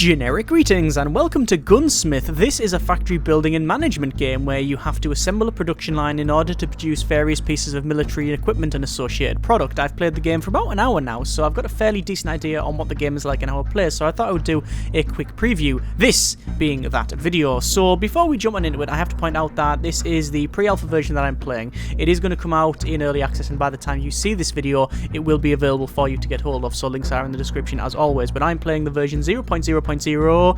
Generic greetings and welcome to Gunsmith. This is a factory building and management game where you have to assemble a production line in order to produce various pieces of military equipment and associated product. I've played the game for about an hour now, so I've got a fairly decent idea on what the game is like and how it plays, so I thought I would do a quick preview, this being that video. So before we jump on into it, I have to point out that this is the pre-alpha version that I'm playing. It is going to come out in early access, and by the time you see this video, it will be available for you to get hold of, so links are in the description as always, but I'm playing the version 0.0.0.20, so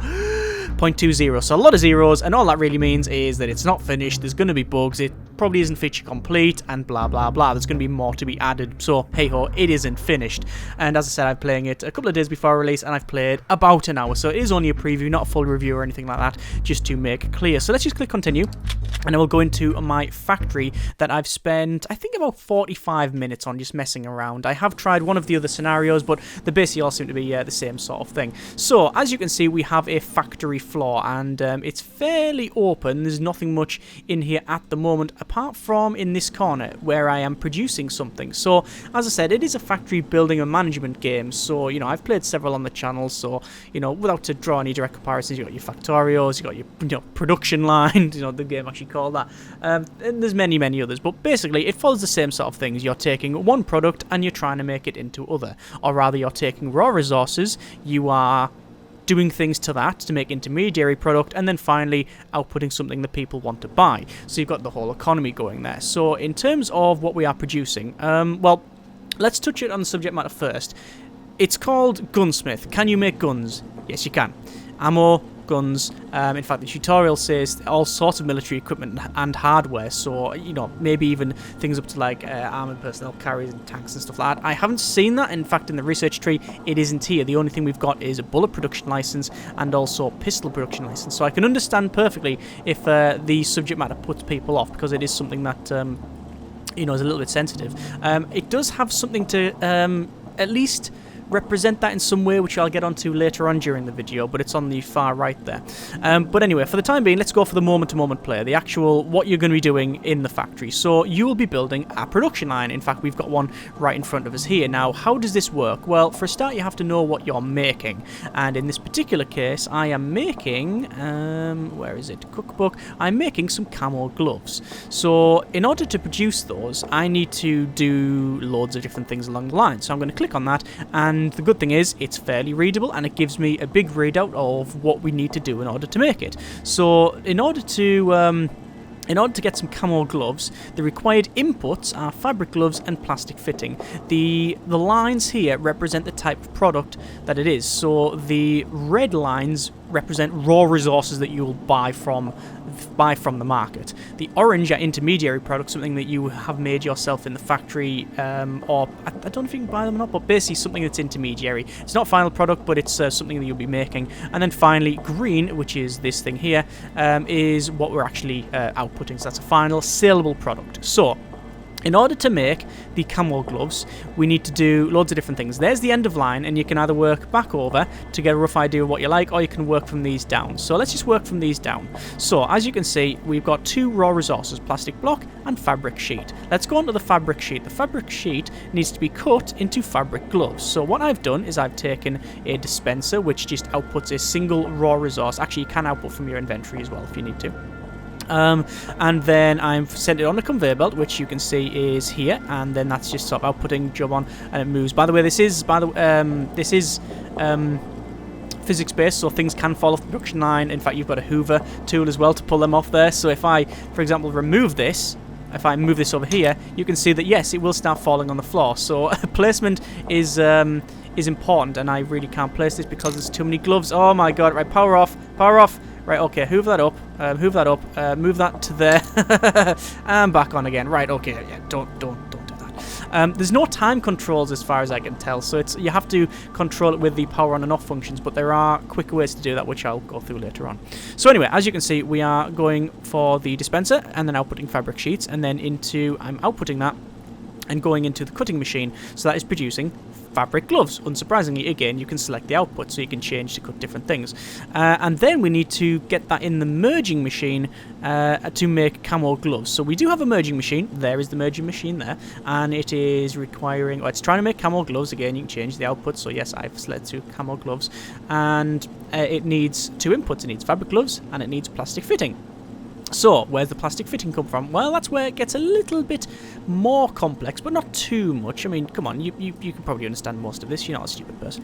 a lot of zeros, and all that really means is that it's not finished, there's going to be bugs, it probably isn't feature complete, and blah blah blah, there's going to be more to be added, so hey ho, it isn't finished. And as I said, I'm playing it a couple of days before release, and I've played about an hour, so it is only a preview, not a full review or anything like that, just to make it clear. So let's just click continue, and I will go into my factory that I've spent, I think, about 45 minutes on just messing around. I have tried one of the other scenarios, but they basically all seem to be the same sort of thing. So as you can see, we have a factory floor, and it's fairly open. There's nothing much in here at the moment, apart from in this corner where I am producing something. So as I said, it is a factory building and management game, so you know, I've played several on the channel, so you know, without to draw any direct comparisons, you got your Factorios, you got your production line, you know, the game actually called that, and there's many others, but basically it follows the same sort of things. You're taking one product and you're trying to make it into other, or rather you're taking raw resources, you are doing things to that to make intermediary product, and then finally outputting something that people want to buy. So you've got the whole economy going there. So in terms of what we are producing, well, let's touch it on the subject matter first. It's called Gunsmith. Can you make guns? Yes, you can. Ammo, guns, in fact the tutorial says all sorts of military equipment and hardware, so you know, maybe even things up to like armoured personnel carriers and tanks and stuff like that. I haven't seen that, in fact in the research tree it isn't here. The only thing we've got is a bullet production license and also pistol production license, so I can understand perfectly if the subject matter puts people off, because it is something that you know, is a little bit sensitive. It does have something to at least represent that in some way, which I'll get onto later on during the video, but it's on the far right there. But anyway, for the time being, let's go for the moment-to-moment play, the actual what you're going to be doing in the factory. So you will be building a production line. In fact, we've got one right in front of us here. Now, how does this work? Well, for a start, you have to know what you're making, and in this particular case, I am making, where is it? Cookbook. I'm making some camo gloves. So in order to produce those, I need to do loads of different things along the line. So I'm going to click on that, and the good thing is it's fairly readable, and it gives me a big readout of what we need to do in order to make it. So in order to get some camo gloves, the required inputs are fabric gloves and plastic fitting. The lines here represent the type of product that it is. So the red lines represent raw resources that you will buy from the market. The orange are intermediary products, something that you have made yourself in the factory, or I don't know if you can buy them or not, but basically something that's intermediary. It's not final product, but it's something that you'll be making. And then finally, green, which is this thing here, is what we're actually outputting. So that's a final saleable product. So in order to make the camo gloves, we need to do loads of different things. There's the end of line, and you can either work back over to get a rough idea of what you like, or you can work from these down. So let's just work from these down. So as you can see, we've got two raw resources, plastic block and fabric sheet. Let's go on to the fabric sheet. The fabric sheet needs to be cut into fabric gloves. So what I've done is I've taken a dispenser, which just outputs a single raw resource. Actually, you can output from your inventory as well if you need to. And then I've sent it on a conveyor belt, which you can see is here, and then that's just sort of outputting job on, and it moves. By the way, this is physics based, so things can fall off the production line. In fact, you've got a Hoover tool as well to pull them off there. So if I, for example, remove this, if I move this over here, you can see that yes, it will start falling on the floor. So placement is important, and I really can't place this because there's too many gloves. Oh my god! Right, power off, power off. Right, okay, hoover that up, move that to there, and back on again. Right, okay, yeah, don't do that. There's no time controls as far as I can tell, so you have to control it with the power on and off functions, but there are quicker ways to do that, which I'll go through later on. So anyway, as you can see, we are going for the dispenser, and then outputting fabric sheets, and then I'm outputting that, and going into the cutting machine, so that is producing fabric gloves. Unsurprisingly, again, you can select the output, so you can change to cut different things. And then we need to get that in the merging machine to make camo gloves. So we do have a merging machine. There is the merging machine there, and it is requiring, it's trying to make camo gloves. Again, you can change the output. So yes, I've selected to camo gloves, and it needs 2 inputs. It needs fabric gloves and it needs plastic fitting. So, where's the plastic fitting come from? Well, that's where it gets a little bit more complex, but not too much. I mean, come on, you can probably understand most of this. You're not a stupid person.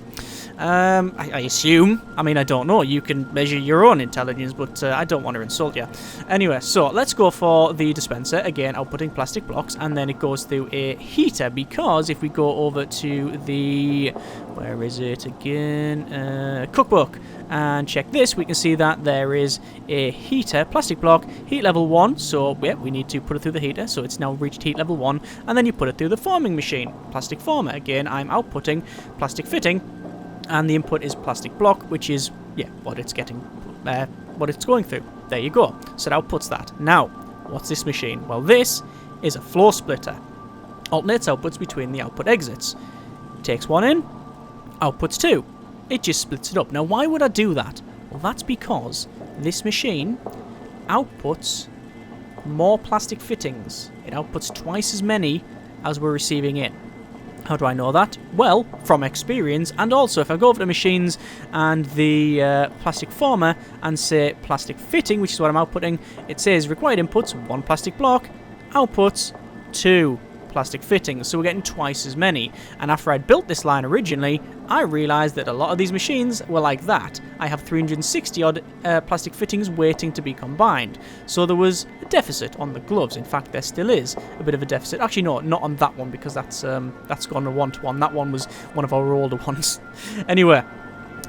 I assume. I mean, I don't know. You can measure your own intelligence, but I don't want to insult you. Anyway, so let's go for the dispenser. Again, outputting plastic blocks, and then it goes through a heater, because if we go over to the... where is it again? Cookbook. And check this, we can see that there is a heater, plastic block, heat level 1, so yeah, we need to put it through the heater, so it's now reached heat level 1, and then you put it through the forming machine, plastic former. Again, I'm outputting plastic fitting, and the input is plastic block, which is, yeah, what it's getting, what it's going through. There you go, so it outputs that. Now, what's this machine? Well, this is a floor splitter. Alternates outputs between the output exits. Takes one in, outputs 2. It just splits it up. Now, why would I do that? Well, that's because this machine outputs more plastic fittings. It outputs twice as many as we're receiving in. How do I know that? Well, from experience, and also if I go over to machines and the plastic former and say plastic fitting, which is what I'm outputting, it says required inputs 1 plastic block, outputs 2 plastic fittings, so we're getting twice as many. And after I'd built this line originally, I realised that a lot of these machines were like that. I have 360 odd plastic fittings waiting to be combined, so there was a deficit on the gloves. In fact, there still is a bit of a deficit. Actually, no, not on that one, because that's gone to 1-to-1. That one was one of our older ones. Anyway,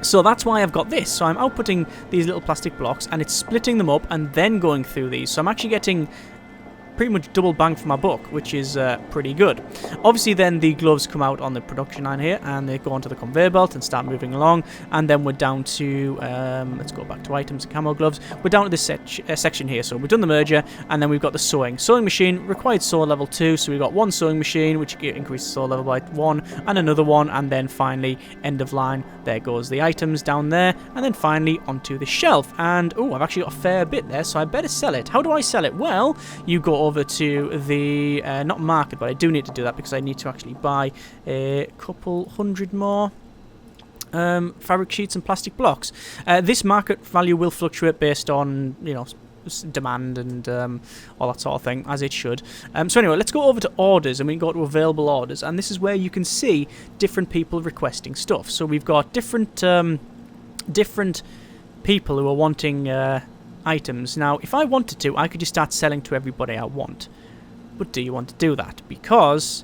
so that's why I've got this. So I'm outputting these little plastic blocks, and it's splitting them up and then going through these. So I'm actually getting pretty much double bang for my buck, which is pretty good. Obviously, then the gloves come out on the production line here, and they go onto the conveyor belt and start moving along. And then we're down to let's go back to items and camo gloves. We're down to this section here. So we've done the merger, and then we've got the sewing machine, required sew level 2. So we've got one sewing machine, which increases sew level by 1, and another one, and then finally end of line. There goes the items down there, and then finally onto the shelf. And oh, I've actually got a fair bit there, so I better sell it. How do I sell it? Well, you go over to the not market, but I do need to do that because I need to actually buy a couple hundred more fabric sheets and plastic blocks. This market value will fluctuate based on, you know, demand and all that sort of thing, as it should. So anyway, let's go over to orders, and we can go to available orders, and this is where you can see different people requesting stuff. So we've got different people who are wanting items. Now, if I wanted to, I could just start selling to everybody I want. But do you want to do that? Because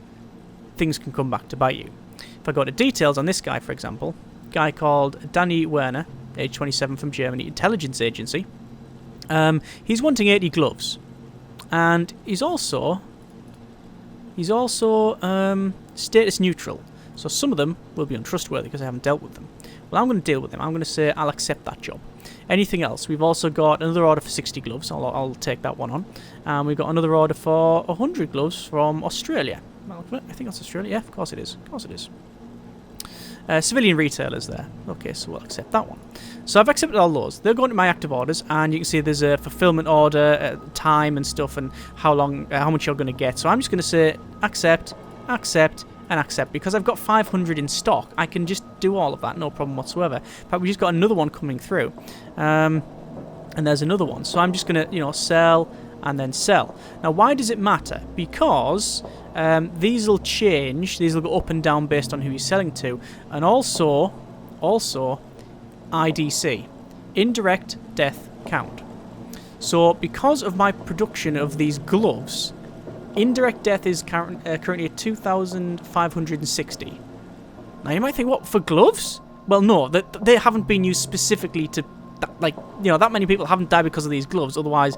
things can come back to bite you. If I go to details on this guy, for example, a guy called Danny Werner, age 27, from Germany, intelligence agency. He's wanting 80 gloves, and he's also status neutral. So some of them will be untrustworthy because I haven't dealt with them. Well, I'm going to deal with them. I'm going to say I'll accept that job. Anything else? We've also got another order for 60 gloves. I'll take that one on. And we've got another order for 100 gloves from Australia. I think that's Australia. Yeah, of course it is. Of course it is. Civilian retailers there. Okay, so we'll accept that one. So I've accepted all those. They're going to my active orders, and you can see there's a fulfillment order, time and stuff, and how much you're going to get. So I'm just going to say accept, accept, and accept, because I've got 500 in stock. I can just do all of that, no problem whatsoever. In fact, we just got another one coming through, and there's another one. So I'm just going to, you know, sell and then sell. Now, why does it matter? Because these will change. These will go up and down based on who you're selling to, and also IDC, indirect death count. So because of my production of these gloves, indirect death is currently at 2,560. Now you might think, what, for gloves? Well, no, they haven't been used specifically to, like, you know, that many people haven't died because of these gloves. Otherwise,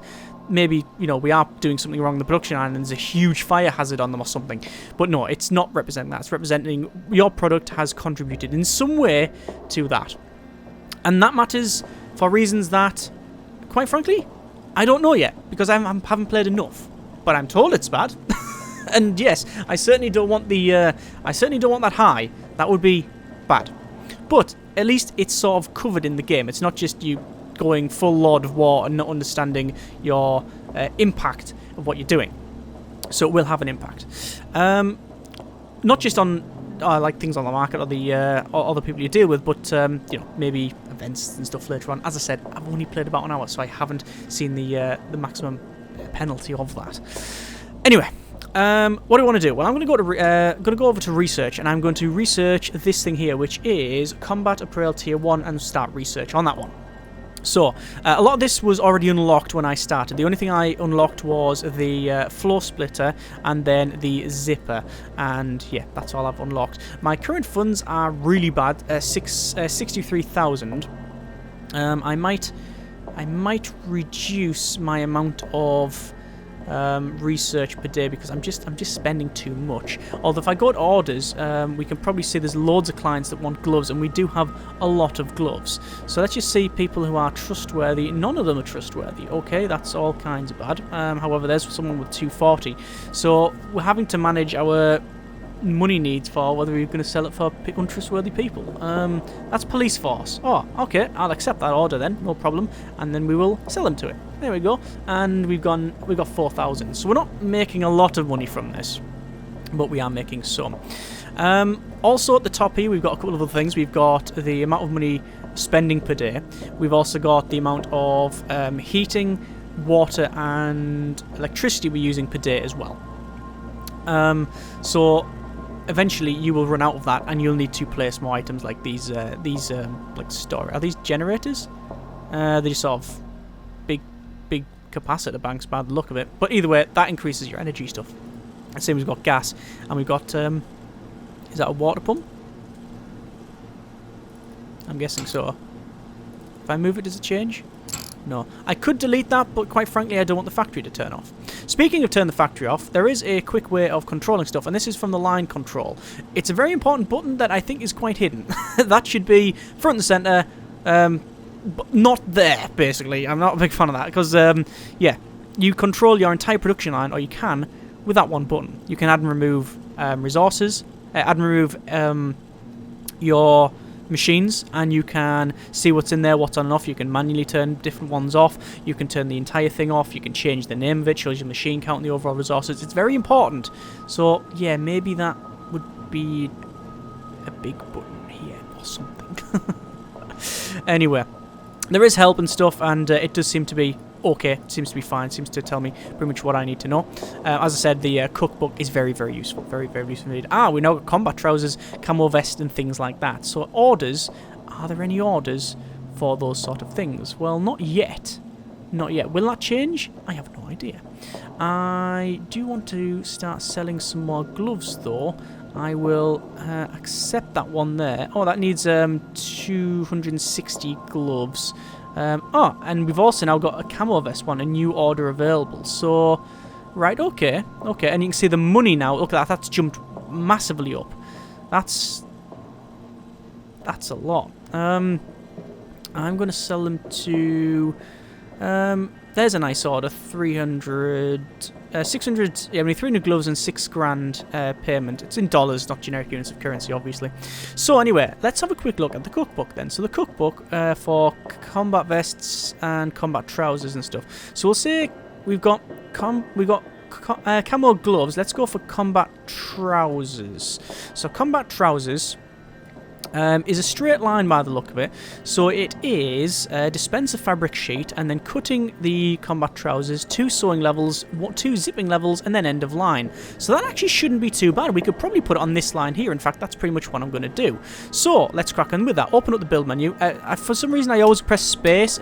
maybe, you know, we are doing something wrong in the production line and there's a huge fire hazard on them or something. But no, it's not representing that. It's representing your product has contributed in some way to that. And that matters for reasons that, quite frankly, I don't know yet, because I haven't played enough. But I'm told it's bad. And yes, I certainly don't want the I certainly don't want that high That would be bad. But at least it's sort of covered in the game. It's not just you going full Lord of War and not understanding your impact of what you're doing. So it will have an impact. Not just on like things on the market or the other people you deal with, but you know, maybe events and stuff later on. As I said, I've only played about an hour, so I haven't seen the maximum penalty of that. Anyway, what do I want to do? Well, I'm going to go over to research, and I'm going to research this thing here, which is Combat Apparel Tier 1, and start research on that one. So, a lot of this was already unlocked when I started. The only thing I unlocked was the floor splitter and then the zipper. And yeah, that's all I've unlocked. My current funds are really bad, 63,000. I might reduce my amount of research per day because I'm just spending too much. Although if I go to orders, we can probably see there's loads of clients that want gloves, and we do have a lot of gloves. So let's just see people who are trustworthy. None of them are trustworthy. Okay, that's all kinds of bad. However, there's someone with 240. So we're having to manage our money needs for whether we're going to sell it for untrustworthy people. That's police force. Oh, okay, I'll accept that order then, no problem, and then we will sell them to it. There we go, and we've got 4,000. So we're not making a lot of money from this, but we are making some. Also at the top here, we've got a couple of other things. We've got the amount of money spending per day. We've also got the amount of heating, water, and electricity we're using per day as well. So eventually you will run out of that, and you'll need to place more items like these like store. Are these generators? They're just sort of big capacitor banks by the look of it. But either way, that increases your energy stuff. Same as we've got gas, and we've got is that a water pump? I'm guessing so. If I move it, does it change? No. I could delete that, but quite frankly, I don't want the factory to turn off. Speaking of turn the factory off, there is a quick way of controlling stuff, and this is from the line control. It's a very important button that I think is quite hidden. That should be front and centre, but not there, basically. I'm not a big fan of that, because, yeah, you control your entire production line, or you can, with that one button. You can add and remove resources, add and remove your machines, and you can see what's in there, what's on and off. You can manually turn different ones off. You can turn the entire thing off. You can change the name of it, shows your machine count and the overall resources. It's very important. So yeah, maybe that would be a big button here or something. Anyway, there is help and stuff, and it does seem to be okay. It seems to be fine. It seems to tell me pretty much what I need to know. As I said, the cookbook is very, very useful. Very, very useful indeed. We now got combat trousers, camo vest, and things like that. So orders, are there any orders for those sort of things? Well, not yet. Not yet. Will that change? I have no idea. I do want to start selling some more gloves, though. I will accept that one there. Oh, that needs 260 gloves. And we've also now got a camo vest one, a new order available. So, right, okay, and you can see the money now. Look at that, that's jumped massively up. That's a lot. I'm going to sell them to. There's a nice order, 300, 600. Yeah, I mean 300 gloves and $6,000 payment. It's in dollars, not generic units of currency, obviously. So anyway, let's have a quick look at the cookbook then. So the cookbook for combat vests and combat trousers and stuff. So we'll say we've got camo gloves. Let's go for combat trousers. So combat trousers is a straight line by the look of it. So it is dispenser fabric sheet, and then cutting the combat trousers, 2 sewing levels, 2 zipping levels, and then end of line. So that actually shouldn't be too bad. We could probably put it on this line here. In fact, that's pretty much what I'm going to do. So let's crack on with that. Open up the build menu. For some reason, I always press space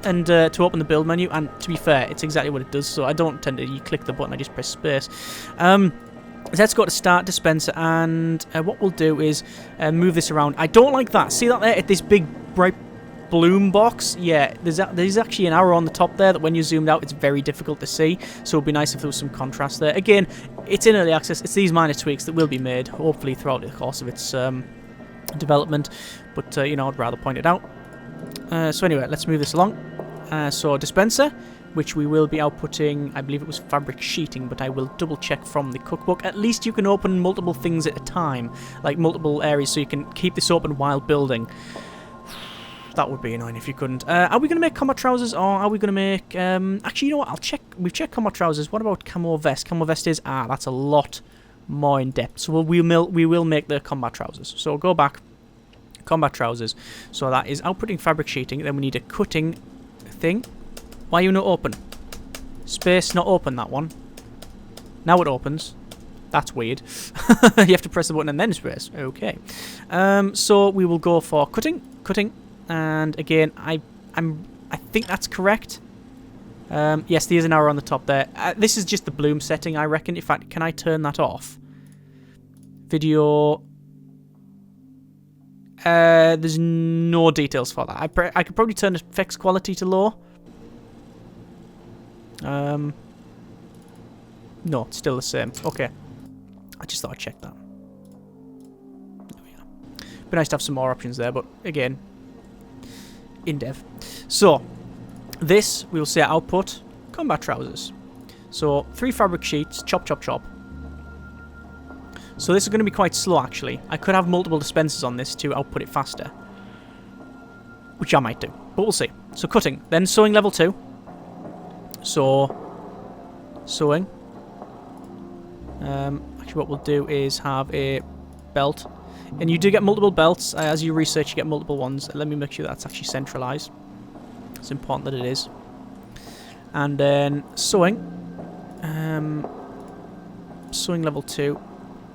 and to open the build menu, and to be fair, it's exactly what it does. So I don't tend to click the button, I just press space. Let's go to start dispenser, and what we'll do is move this around. I don't like that. See that there at this big bright bloom box? Yeah, there's actually an arrow on the top there that when you zoomed out, it's very difficult to see. So it'd be nice if there was some contrast there. Again, it's in early access. It's these minor tweaks that will be made, hopefully, throughout the course of its development. But, you know, I'd rather point it out. So anyway, let's move this along. So dispenser, which we will be outputting. I believe it was fabric sheeting, but I will double check from the cookbook. At least you can open multiple things at a time, like multiple areas, so you can keep this open while building. That would be annoying if you couldn't. Are we going to make combat trousers, or are we going to make... actually, you know what? I'll check. We've checked combat trousers. What about camo vest? Camo vest is... that's a lot more in depth. So we will make the combat trousers. So go back. Combat trousers. So that is outputting fabric sheeting. Then we need a cutting thing. Why are you not open? Space not open, that one. Now it opens. That's weird. You have to press the button and then space. Okay. So we will go for cutting. And again, I think that's correct. Yes, there's an arrow on the top there. This is just the bloom setting, I reckon. In fact, can I turn that off? Video. There's no details for that. I could probably turn effects quality to low. No, it's still the same. Okay. I just thought I'd check that. There we are. Be nice to have some more options there, but again, in dev. So, this, we will say output, combat trousers. So, 3 fabric sheets, chop. So this is going to be quite slow, actually. I could have multiple dispensers on this to output it faster, which I might do, but we'll see. So, cutting. Then sewing level 2. So, sewing. Actually, what we'll do is have a belt. And you do get multiple belts. As you research, you get multiple ones. Let me make sure that's actually centralized. It's important that it is. And then sewing. Sewing level 2.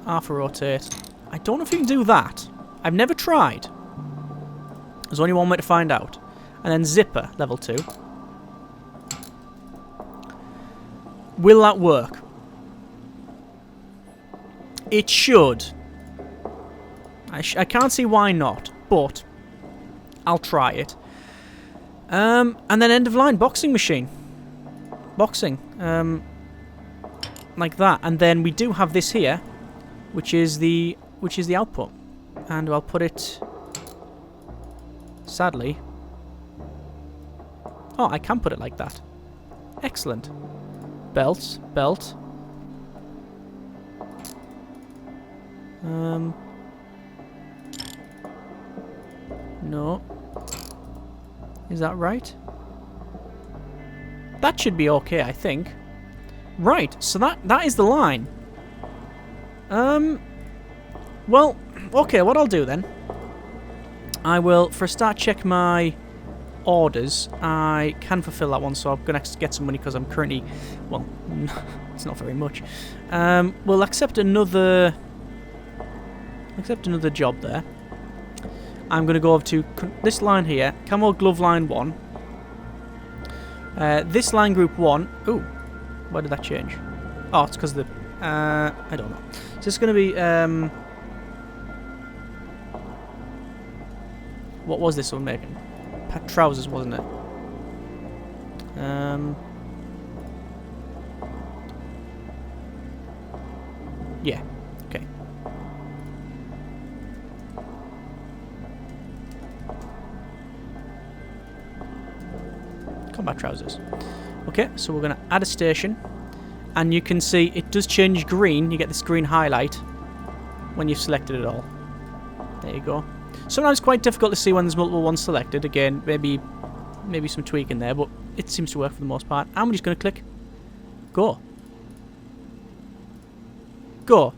Half a rotate. I don't know if you can do that. I've never tried. There's only one way to find out. And then zipper level 2. Will that work? It should. I can't see why not, but I'll try it. And then end of line boxing machine. Boxing. Like that. And then we do have this here, which is the output. And I'll put it, sadly. Oh, I can put it like that. Excellent. Belt. No. Is that right? That should be okay, I think. Right, so that is the line. Well, okay, what I'll do then, I will, for a start, check my orders. I can fulfill that one, so I'm going to get some money because I'm currently, well, it's not very much. We'll accept another job there. I'm going to go over to this line here, camo glove line 1. This line group 1. Ooh, why did that change? Oh, it's because of the... I don't know. So it's going to be... what was this one making? Trousers, wasn't it? Yeah, okay. Combat trousers. Okay, so we're going to add a station. And you can see it does change green. You get this green highlight when you've selected it all. There you go. Sometimes it's quite difficult to see when there's multiple ones selected. Again, maybe some tweaking there, but it seems to work for the most part. I'm just going to click go. Go.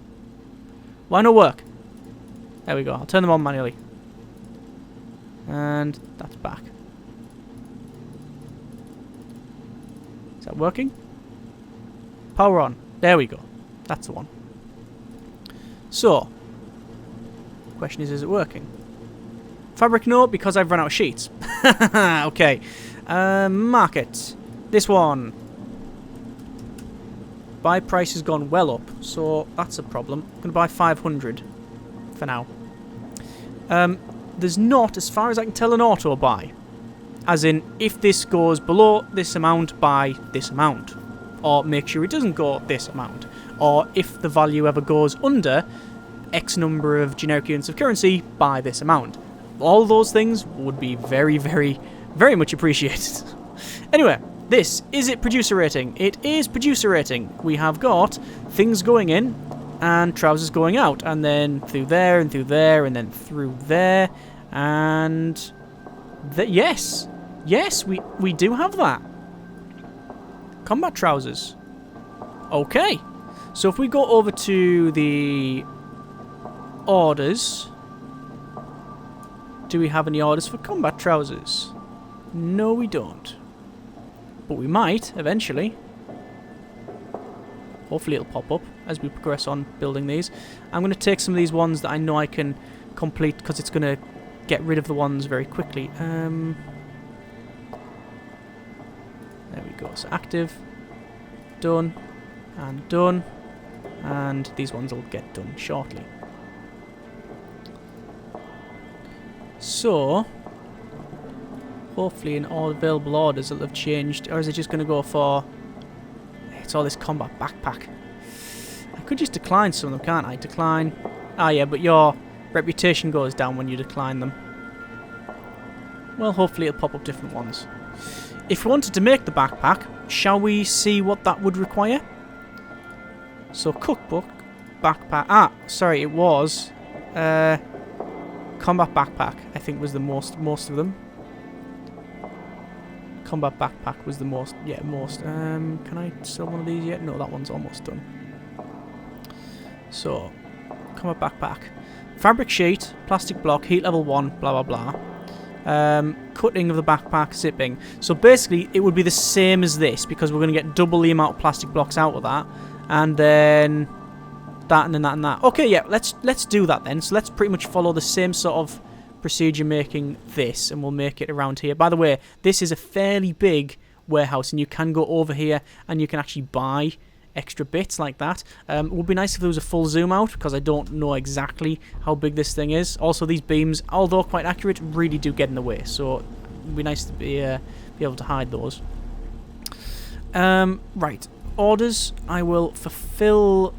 Why not work? There we go. I'll turn them on manually. And that's back. Is that working? Power on. There we go. That's the one. So, question is it working? Fabric no, because I've run out of sheets. Okay. Market. This one. Buy price has gone well up, so that's a problem. I'm going to buy 500 for now. There's not, as far as I can tell, an auto buy. As in, if this goes below this amount, buy this amount. Or make sure it doesn't go this amount. Or if the value ever goes under X number of generic units of currency, buy this amount. All those things would be very, very, very much appreciated. Anyway, this, is it producer rating? It is producer rating. We have got things going in and trousers going out, and then through there and through there and then through there, and yes, we do have that. Combat trousers. Okay, so if we go over to the orders, do we have any orders for combat trousers? No, we don't. But we might, eventually. Hopefully it'll pop up as we progress on building these. I'm going to take some of these ones that I know I can complete, because it's going to get rid of the ones very quickly. There we go. So active, done, and done. And these ones will get done shortly. So hopefully in all available orders it'll have changed, or is it just going to go for... It's all this combat backpack. I could just decline some of them, can't I? Decline. Ah, yeah, but your reputation goes down when you decline them. Well, hopefully it'll pop up different ones. If we wanted to make the backpack, shall we see what that would require? So, cookbook, backpack... Ah, sorry, it was... combat backpack, I think, was the most of them. Combat backpack was the most, yeah, most. Can I sell one of these yet? No, that one's almost done. So, combat backpack. Fabric sheet, plastic block, heat level 1, blah, blah, blah. Cutting of the backpack, zipping. So basically, it would be the same as this, because we're going to get double the amount of plastic blocks out of that. And then that, and then that, and that. Okay, yeah, let's do that then. So let's pretty much follow the same sort of procedure making this, and we'll make it around here. By the way, this is a fairly big warehouse, and you can go over here and you can actually buy extra bits like that. It would be nice if there was a full zoom out, because I don't know exactly how big this thing is. Also, these beams, although quite accurate, really do get in the way, so it would be nice to be able to hide those. Right, orders. I will fulfill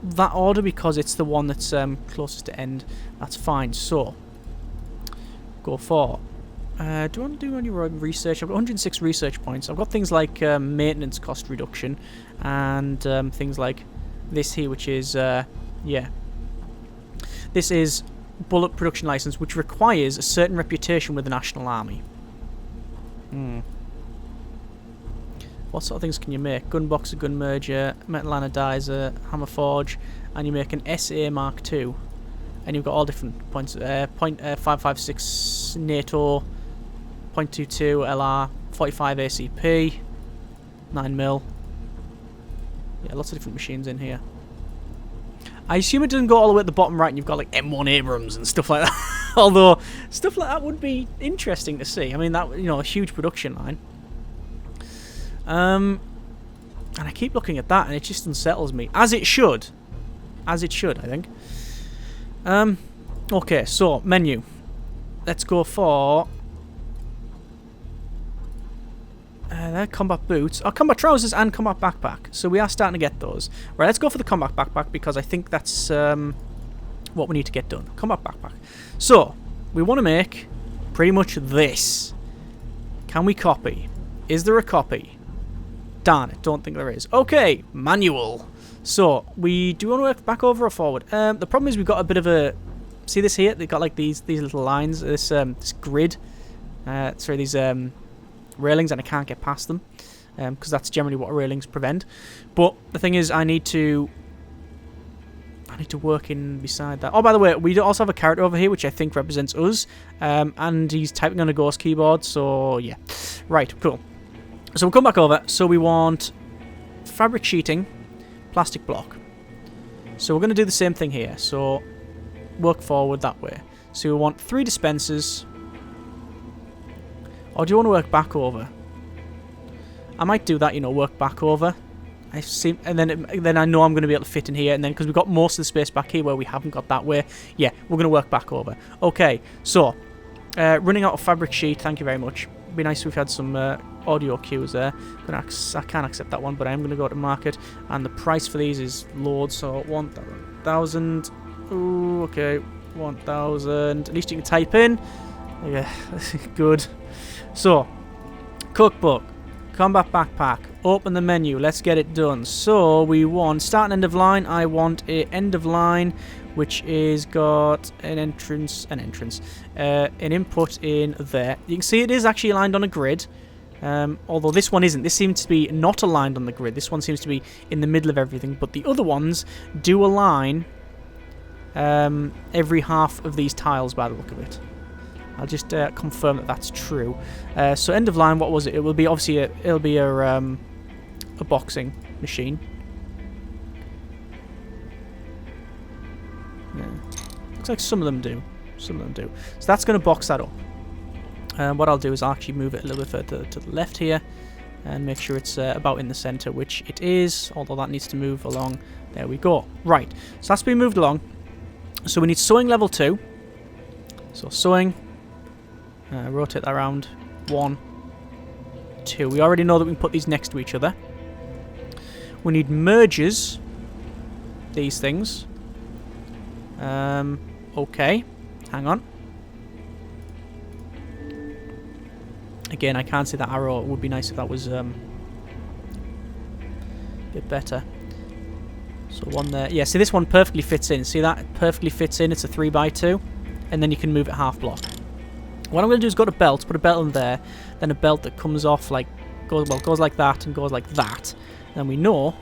that order because it's the one that's closest to end. That's fine. So go for do I want to do any research? I've got 106 research points. I've got things like maintenance cost reduction, and things like this here, which is yeah, this is bullet production license, which requires a certain reputation with the National Army. What sort of things can you make? Gun boxer, gun merger, metal anodizer, hammer forge, and you make an SA Mark II. And you've got all different points. .556 NATO, .22 LR, 45 ACP, 9mm. Yeah, lots of different machines in here. I assume it doesn't go all the way at the bottom right, and you've got like M1 Abrams and stuff like that. Although stuff like that would be interesting to see. I mean, that, you know, a huge production line. And I keep looking at that, and it just unsettles me. As it should. As it should, I think. Okay, so, menu. Let's go for... combat boots. Oh, combat trousers and combat backpack. So we are starting to get those. Right, let's go for the combat backpack, because I think that's what we need to get done. Combat backpack. So, we want to make pretty much this. Can we copy? Is there a copy? Darn it, don't think there is. Okay, manual. So, do we want to work back over or forward? The problem is we've got a bit of a... See this here? They've got like these little lines, this grid. Sorry, these railings, and I can't get past them. Because that's generally what railings prevent. But the thing is, I need to work in beside that. Oh, by the way, we also have a character over here, which I think represents us. And he's typing on a ghost keyboard, so yeah. Right, cool. So we'll come back over. So we want fabric sheeting, plastic block. So we're going to do the same thing here. So work forward that way. So we want 3 dispensers. Or do you want to work back over? I might do that, you know, work back over. I see, and then I know I'm going to be able to fit in here, and then because we've got most of the space back here where we haven't got that way, yeah, we're going to work back over. Okay, so running out of fabric sheet. Thank you very much. It'd be nice if we had some audio cues there. I can't accept that one, but I am going to go to market, and the price for these is loads. So 1,000. Ooh, okay, 1,000. At least you can type in. Yeah, good. So, cookbook. Combat backpack. Open the menu. Let's get it done. So we want start and end of line. I want a end of line, which is got an input in there. You can see it is actually aligned on a grid. Although this one isn't. This seems to be not aligned on the grid. This one seems to be in the middle of everything. But the other ones do align every half of these tiles by the look of it. I'll just confirm that that's true. So end of line, what was it? It will be obviously a boxing machine. Yeah. Looks like some of them do. Some of them do. So that's going to box that up. What I'll do is I'll actually move it a little bit further to the left here and make sure it's about in the center, which it is, although that needs to move along. There we go. Right. So that's been moved along. So we need sewing level 2. So sewing. Rotate that around. 1, 2. We already know that we can put these next to each other. We need merges. These things. Okay. Hang on. Again, I can't see that arrow. It would be nice if that was a bit better. So one there. Yeah, see this one perfectly fits in. See that? It perfectly fits in. It's a 3x2. And then you can move it half block. What I'm going to do is go to belt, put a belt in there, then a belt that comes off like, goes like that and goes like that. And we know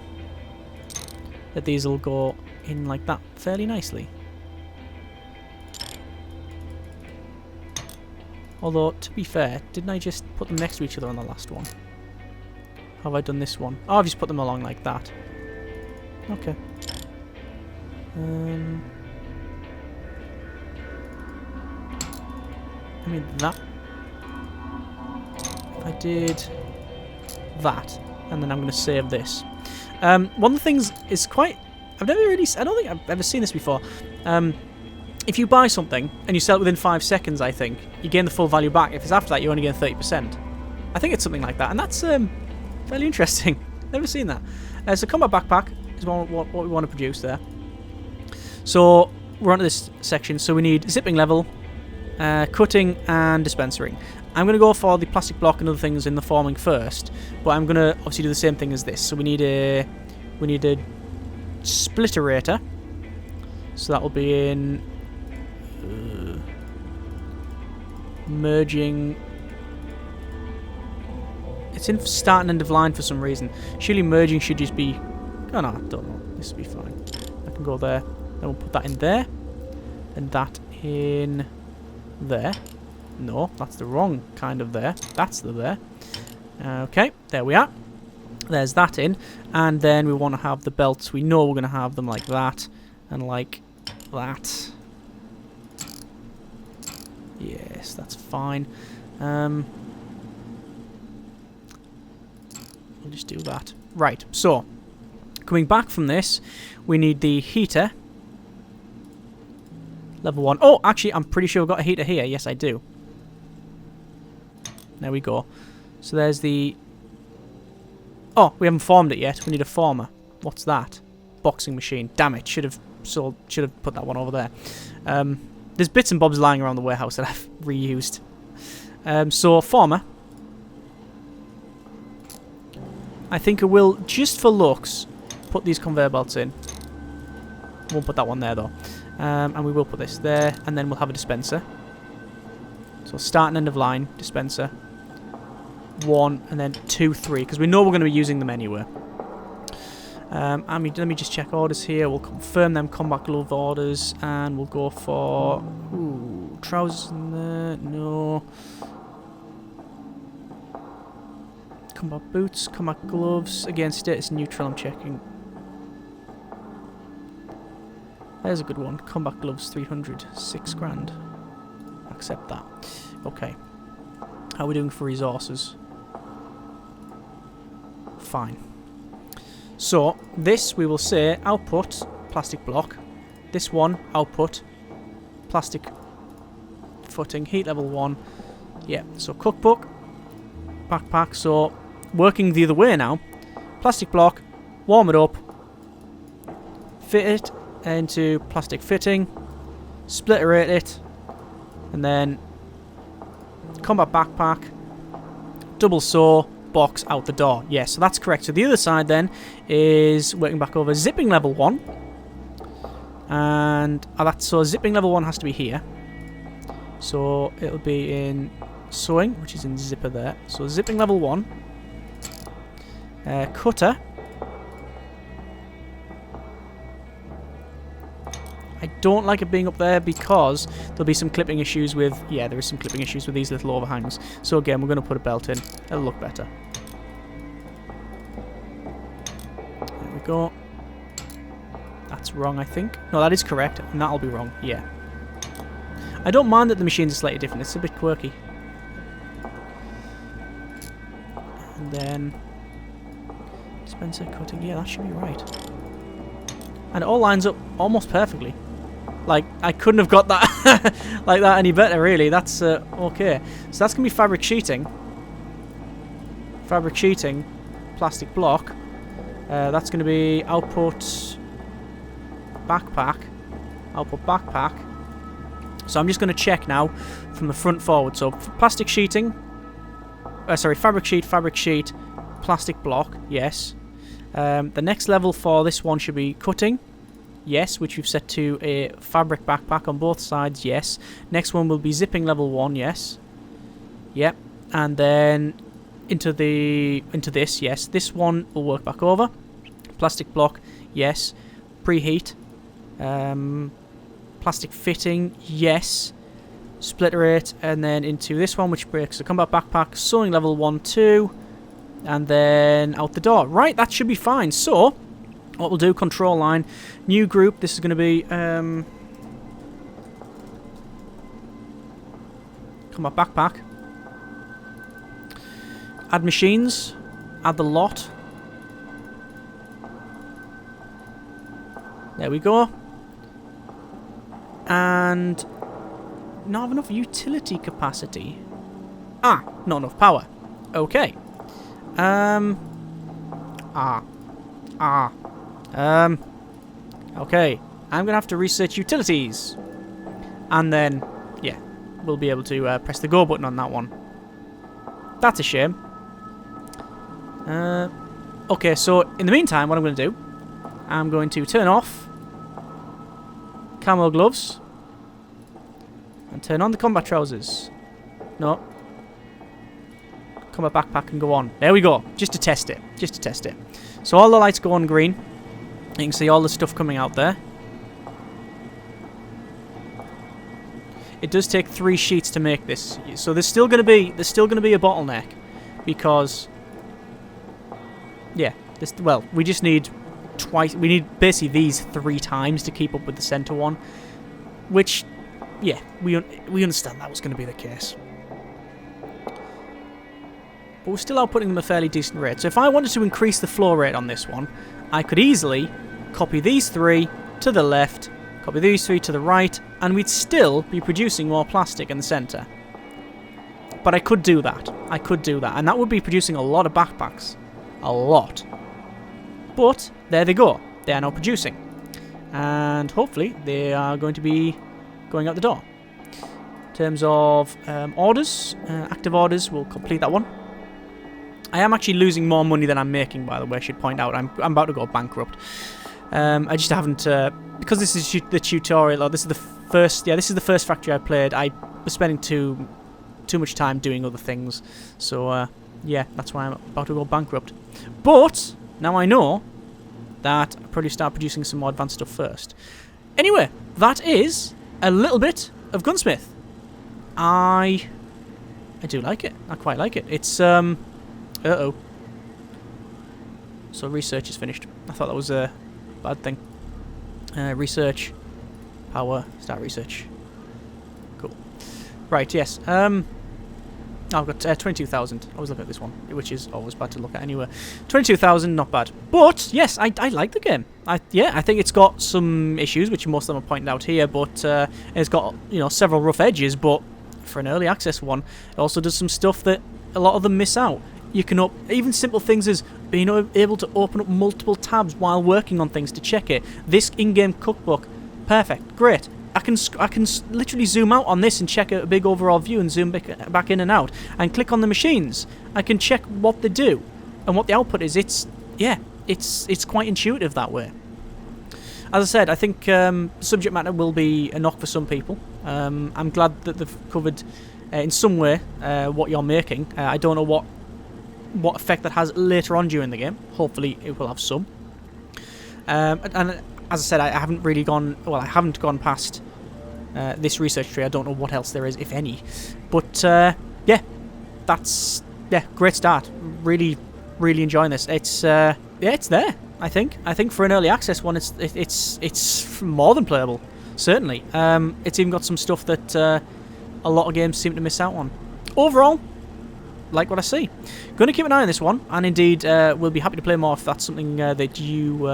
that these will go in like that fairly nicely. Although, to be fair, didn't I just put them next to each other on the last one? How have I done this one? Oh, I've just put them along like that. Okay. I mean that. If I did that, and then I'm going to save this. One of the things is quite... I don't think I've ever seen this before. If you buy something and you sell it within 5 seconds, I think, you gain the full value back. If it's after that, you only gain 30%. I think it's something like that, and that's fairly interesting. Never seen that. So combat backpack is what we want to produce there. So we're onto this section. So we need zipping level, cutting, and dispensering. I'm going to go for the plastic block and other things in the forming first, but I'm going to obviously do the same thing as this. So we need a splitterator. So that will be in merging. It's in start and end of line for some reason. Surely merging should just be... Oh no, I don't know. This will be fine. I can go there. Then we'll put that in there. And that in there. No, that's the wrong kind of there. That's the there. Okay, there we are. There's that in. And then we want to have the belts. We know we're going to have them like that. And like that. Yes, that's fine. We'll just do that. Right, so coming back from this, we need the heater. Level 1. Oh, actually, I'm pretty sure I've got a heater here. Yes, I do. There we go. So there's the... Oh, we haven't formed it yet. We need a former. What's that? Boxing machine. Damn it. Should have put that one over there. There's bits and bobs lying around the warehouse that I've reused. So, former. I think I will, just for looks, put these conveyor belts in. Won't put that one there, though. And we will put this there, and then we'll have a dispenser. So, start and end of line, dispenser. 1, and then 2, 3, because we know we're going to be using them anyway. Let me just check orders here. We'll confirm them combat glove orders, and we'll go for... Ooh, trousers in there. No. Combat boots, combat gloves. Again, status neutral, I'm checking. There's a good one. Combat gloves, 300. 6 grand. Accept that. Okay. How are we doing for resources? Fine. So, this we will say output, plastic block. This one, output, plastic footing, heat level 1. Yeah, so cookbook, backpack. So, working the other way now. Plastic block, warm it up, fit it into plastic fitting, splitterate it, and then combat backpack, double sew, box out the door. Yes, so that's correct. So the other side then is working back over zipping level 1. And so zipping level 1 has to be here. So it'll be in sewing, which is in zipper there. So zipping level 1. Cutter. I don't like it being up there because there'll be some clipping issues with... Yeah, there is some clipping issues with these little overhangs. So again, we're going to put a belt in. It'll look better. There we go. That's wrong, I think. No, that is correct. And that'll be wrong. Yeah. I don't mind that the machines are slightly different. It's a bit quirky. And then... dispenser cutting. Yeah, that should be right. And it all lines up almost perfectly. Like, I couldn't have got that like that any better, really. That's okay. So that's going to be fabric sheeting. Fabric sheeting. Plastic block. That's going to be output backpack. Output backpack. So I'm just going to check now from the front forward. So plastic sheeting. Sorry, fabric sheet, plastic block. Yes. The next level for this one should be cutting. Yes, which we've set to a fabric backpack on both sides. Yes. Next one will be zipping level 1. Yes. Yep. And then into this. Yes. This one will work back over. Plastic block. Yes. Preheat. Plastic fitting. Yes. Splitter it. And then into this one, which breaks the combat backpack. Sewing level 1, 2. And then out the door. Right, that should be fine. So, what we'll do, control line, new group. This is going to be combat backpack. Add machines. Add the lot. There we go. And not have enough utility capacity. Ah, not enough power. Okay. Okay. I'm gonna have to research utilities. And then, yeah, we'll be able to press the go button on that one. That's a shame. Okay, so in the meantime, what I'm going to do, I'm going to turn off camo gloves and turn on the combat trousers. No. Combat backpack and go on. There we go. Just to test it. Just to test it. So all the lights go on green. You can see all the stuff coming out there. It does take 3 sheets to make this, so there's still going to be a bottleneck, because yeah, we just need twice. We need basically these 3 times to keep up with the center one, which yeah, we understand that was going to be the case. But we're still outputting them a fairly decent rate. So if I wanted to increase the flow rate on this one, I could easily copy these 3 to the left, copy these 3 to the right, and we'd still be producing more plastic in the center. But I could do that. I could do that. And that would be producing a lot of backpacks. A lot. But there they go. They are now producing. And hopefully they are going to be going out the door. In terms of orders, active orders, we'll complete that one. I am actually losing more money than I'm making, by the way, I should point out. I'm about to go bankrupt. I just haven't, because this is the tutorial, or this is the first factory I played. I was spending too much time doing other things. So, yeah, that's why I'm about to go bankrupt. But now I know that I'll probably start producing some more advanced stuff first. Anyway, that is a little bit of Gunsmith. I do like it. I quite like it. It's, uh-oh. So research is finished. I thought that was a bad thing. Research. Power. Start research. Cool. Right, yes. I've got 22,000. I always look at this one, which is always bad to look at anyway. 22,000, not bad. But, yes, I like the game. I think it's got some issues, which most of them are pointed out here, but it's got, several rough edges, but for an early access one, it also does some stuff that a lot of them miss out. You can even simple things as being able to open up multiple tabs while working on things to check it. This in-game cookbook, perfect, great. I can literally zoom out on this and check a big overall view and zoom back in and out and click on the machines. I can check what they do and what the output is. It's quite intuitive that way. As I said, I think subject matter will be a knock for some people. I'm glad that they've covered in some way what you're making. I don't know what effect that has later on during the game. Hopefully it will have some. And as I said, I haven't really gone... Well, I haven't gone past this research tree. I don't know what else there is, if any. But, yeah. That's... Yeah, great start. Really, really enjoying this. It's... yeah, it's there, I think. I think for an early access one, it's more than playable. Certainly. It's even got some stuff that a lot of games seem to miss out on. Overall, like what I see. Going to keep an eye on this one. And indeed, we'll be happy to play more if that's something that you...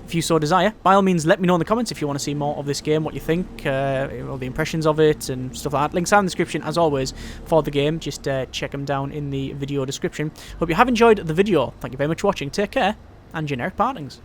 if you so desire. By all means, let me know in the comments if you want to see more of this game, what you think, all the impressions of it and stuff like that. Links are in the description, as always, for the game. Just check them down in the video description. Hope you have enjoyed the video. Thank you very much for watching. Take care, and generic partings.